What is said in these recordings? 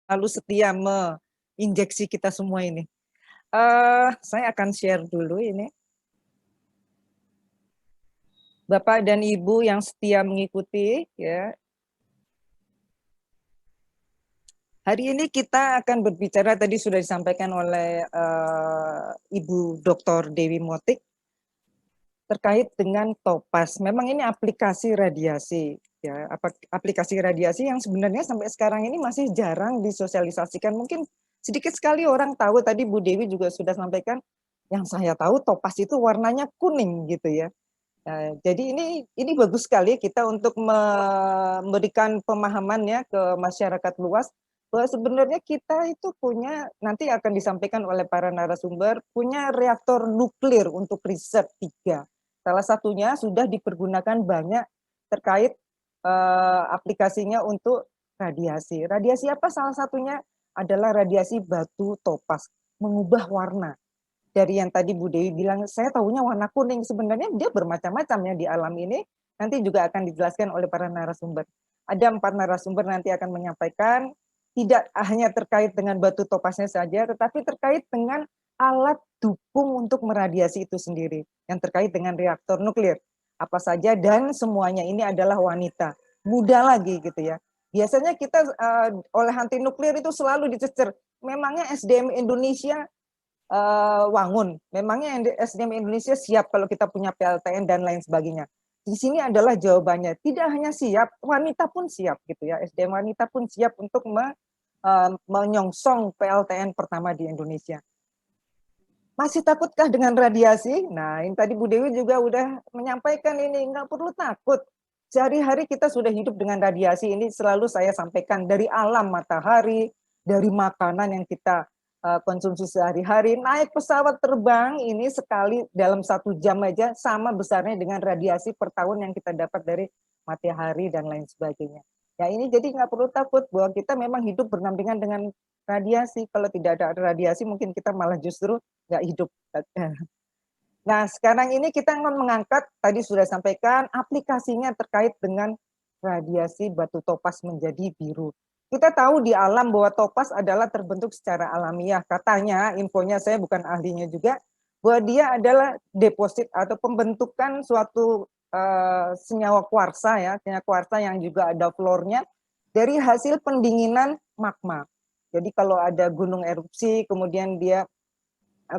lalu setia menginjeksi kita semua ini. Saya akan share dulu ini. Bapak dan Ibu yang setia mengikuti, ya. Hari ini kita akan berbicara, tadi sudah disampaikan oleh Ibu Dr. Dewi Motik, terkait dengan TOPAS. Memang ini aplikasi radiasi, ya, aplikasi radiasi yang sebenarnya sampai sekarang ini masih jarang disosialisasikan. Mungkin sedikit sekali orang tahu. Tadi Bu Dewi juga sudah sampaikan, yang saya tahu TOPAS itu warnanya kuning gitu ya. Nah, jadi ini bagus sekali kita untuk memberikan pemahamannya ke masyarakat luas bahwa sebenarnya kita itu punya, nanti akan disampaikan oleh para narasumber, punya reaktor nuklir untuk riset 3. Salah satunya sudah dipergunakan banyak terkait aplikasinya untuk radiasi. Radiasi apa? Salah satunya adalah radiasi batu topas, mengubah warna. Dari yang tadi Bu Dewi bilang, saya tahunya warna kuning. Sebenarnya dia bermacam-macam ya di alam ini. Nanti juga akan dijelaskan oleh para narasumber. Ada 4 narasumber nanti akan menyampaikan, tidak hanya terkait dengan batu topasnya saja, tetapi terkait dengan alat dukung untuk meradiasi itu sendiri. Yang terkait dengan reaktor nuklir. Apa saja, dan semuanya ini adalah wanita. Muda lagi gitu ya. Biasanya kita oleh anti nuklir itu selalu dicecer. Memangnya SDM Indonesia wangun. Memangnya SDM Indonesia siap kalau kita punya PLTN dan lain sebagainya. Di sini adalah jawabannya. Tidak hanya siap, wanita pun siap gitu ya. SDM wanita pun siap untuk menyongsong PLTN pertama di Indonesia. Masih takutkah dengan radiasi? Nah, ini tadi Bu Dewi juga udah menyampaikan ini, nggak perlu takut. Sehari-hari kita sudah hidup dengan radiasi, ini selalu saya sampaikan, dari alam matahari, dari makanan yang kita konsumsi sehari-hari, naik pesawat terbang ini sekali dalam 1 jam aja sama besarnya dengan radiasi per tahun yang kita dapat dari matahari dan lain sebagainya. Ya ini jadi nggak perlu takut bahwa kita memang hidup berdampingan dengan radiasi. Kalau tidak ada radiasi mungkin kita malah justru nggak hidup. Nah, sekarang ini kita akan mengangkat, tadi sudah sampaikan, aplikasinya terkait dengan radiasi batu topas menjadi biru. Kita tahu di alam bahwa topas adalah terbentuk secara alamiah. Katanya, infonya saya bukan ahlinya juga, bahwa dia adalah deposit atau pembentukan suatu senyawa kuarsa ya, senyawa kuarsa yang juga ada fluornya dari hasil pendinginan magma. Jadi kalau ada gunung erupsi, kemudian dia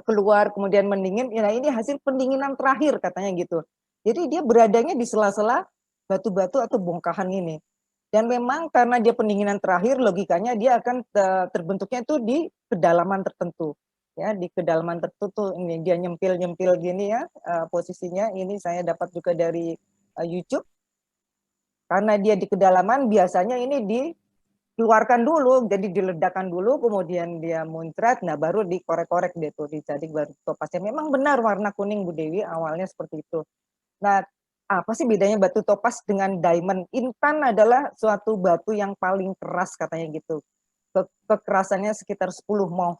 keluar, kemudian mendingin, ya ini hasil pendinginan terakhir katanya gitu. Jadi dia beradanya di sela-sela batu-batu atau bongkahan ini. Dan memang karena dia pendinginan terakhir, logikanya dia akan terbentuknya itu di kedalaman tertentu. Ya, di kedalaman tertentu ini dia nyempil-nyempil gini ya posisinya. Ini saya dapat juga dari YouTube. Karena dia di kedalaman, biasanya ini dikeluarkan dulu, jadi diledakkan dulu, kemudian dia muncrat, nah baru dikorek-korek dia tuh, dicari baru topasnya. Memang benar warna kuning Bu Dewi, awalnya seperti itu. Nah, apa sih bedanya batu topas dengan diamond? Intan adalah suatu batu yang paling keras katanya gitu. Kekerasannya sekitar 10 mol.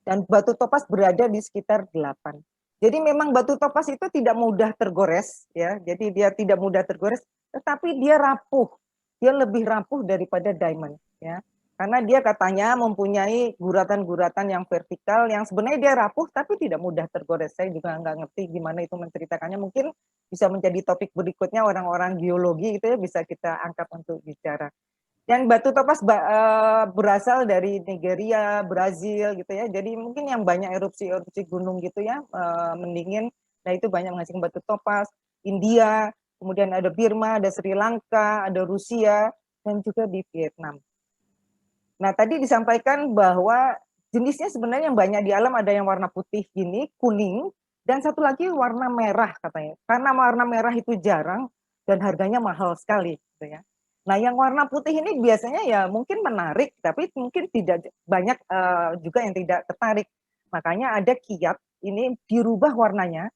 Dan batu topas berada di sekitar 8. Jadi memang batu topas itu tidak mudah tergores ya. Jadi dia tidak mudah tergores, tetapi dia rapuh. Dia lebih rapuh daripada diamond ya. Karena dia katanya mempunyai guratan-guratan yang vertikal yang sebenarnya dia rapuh tapi tidak mudah tergores. Saya juga nggak ngerti gimana itu menceritakannya. Mungkin bisa menjadi topik berikutnya, orang-orang geologi itu ya bisa kita angkat untuk bicara. Dan batu topas berasal dari Nigeria, Brazil gitu ya. Jadi mungkin yang banyak erupsi-erupsi gunung gitu ya, mendingin. Nah itu banyak menghasilkan batu topas. India, kemudian ada Burma, ada Sri Lanka, ada Rusia, dan juga di Vietnam. Nah tadi disampaikan bahwa jenisnya sebenarnya yang banyak di alam ada yang warna putih gini, kuning, dan satu lagi warna merah katanya. Karena warna merah itu jarang dan harganya mahal sekali gitu ya. Nah, yang warna putih ini biasanya ya mungkin menarik, tapi mungkin tidak banyak juga yang tidak tertarik. Makanya ada kiat ini dirubah warnanya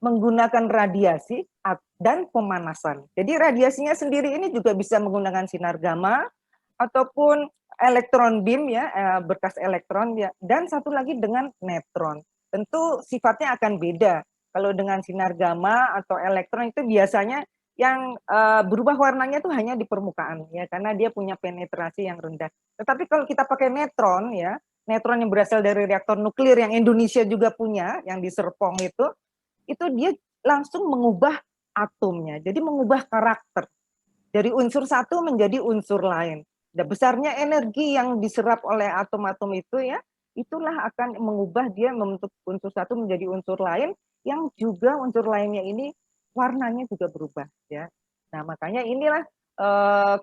menggunakan radiasi dan pemanasan. Jadi radiasinya sendiri ini juga bisa menggunakan sinar gamma ataupun elektron beam ya, berkas elektron ya, dan satu lagi dengan neutron. Tentu sifatnya akan beda. Kalau dengan sinar gamma atau elektron itu biasanya yang berubah warnanya tuh hanya di permukaan ya, karena dia punya penetrasi yang rendah. Tetapi kalau kita pakai neutron ya, neutron yang berasal dari reaktor nuklir yang Indonesia juga punya, yang di Serpong itu dia langsung mengubah atomnya, jadi mengubah karakter dari unsur satu menjadi unsur lain. Dan besarnya energi yang diserap oleh atom-atom itu ya, itulah akan mengubah dia membentuk unsur satu menjadi unsur lain, yang juga unsur lainnya ini warnanya juga berubah ya. Nah makanya inilah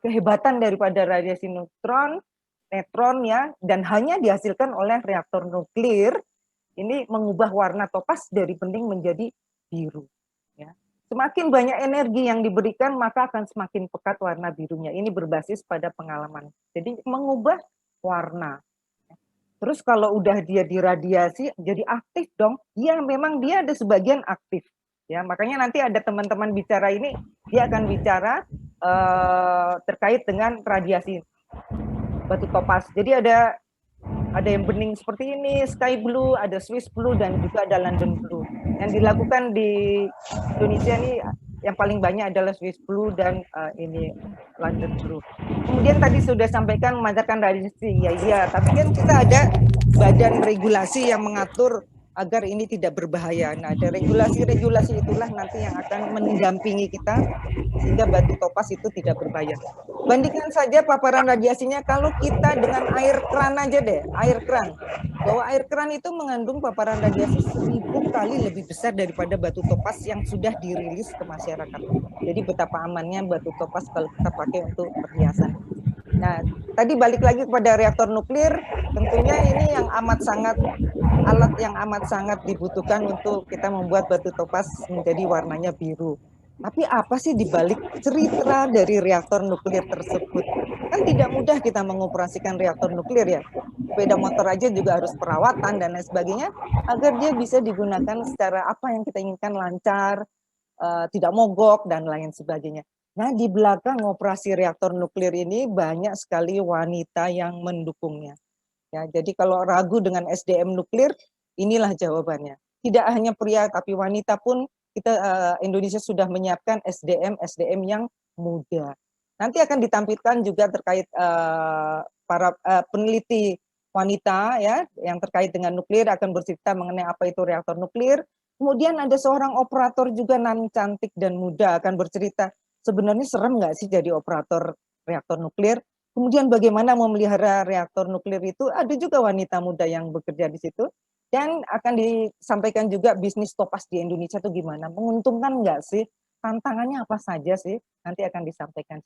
kehebatan daripada radiasi neutron, neutron ya, dan hanya dihasilkan oleh reaktor nuklir. Ini mengubah warna topas dari bening menjadi biru. Ya. Semakin banyak energi yang diberikan, maka akan semakin pekat warna birunya. Ini berbasis pada pengalaman. Jadi mengubah warna. Terus kalau udah dia diradiasi, jadi aktif dong. Ya memang dia ada sebagian aktif. Ya makanya nanti ada teman-teman bicara ini, dia akan bicara terkait dengan radiasi batu topas. Jadi ada yang bening seperti ini, sky blue, ada Swiss blue, dan juga ada London blue. Yang dilakukan di Indonesia ini yang paling banyak adalah Swiss blue dan ini London blue. Kemudian tadi sudah sampaikan memancarkan radiasi, ya, tapi kan kita ada badan regulasi yang mengatur agar ini tidak berbahaya. Nah, ada regulasi-regulasi itulah nanti yang akan mendampingi kita sehingga batu topas itu tidak berbahaya. Bandingkan saja paparan radiasinya kalau kita dengan air keran aja deh, air keran. Bahwa air keran itu mengandung paparan radiasi 1000 kali lebih besar daripada batu topas yang sudah dirilis ke masyarakat. Jadi betapa amannya batu topas kalau kita pakai untuk perhiasan. Nah, tadi balik lagi kepada reaktor nuklir, tentunya ini yang alat yang amat sangat dibutuhkan untuk kita membuat batu topas menjadi warnanya biru. Tapi apa sih dibalik cerita dari reaktor nuklir tersebut? Kan tidak mudah kita mengoperasikan reaktor nuklir ya. Sepeda motor aja juga harus perawatan dan lain sebagainya agar dia bisa digunakan secara apa yang kita inginkan, lancar, tidak mogok dan lain sebagainya. Nah, di belakang operasi reaktor nuklir ini banyak sekali wanita yang mendukungnya. Ya, jadi kalau ragu dengan SDM nuklir, inilah jawabannya. Tidak hanya pria, tapi wanita pun kita Indonesia sudah menyiapkan SDM yang muda. Nanti akan ditampilkan juga terkait para peneliti wanita ya yang terkait dengan nuklir akan bercerita mengenai apa itu reaktor nuklir. Kemudian ada seorang operator juga nan cantik dan muda akan bercerita sebenarnya serem nggak sih jadi operator reaktor nuklir? Kemudian bagaimana memelihara reaktor nuklir itu, ada juga wanita muda yang bekerja di situ. Dan akan disampaikan juga bisnis topas di Indonesia itu gimana, menguntungkan nggak sih, tantangannya apa saja sih, nanti akan disampaikan.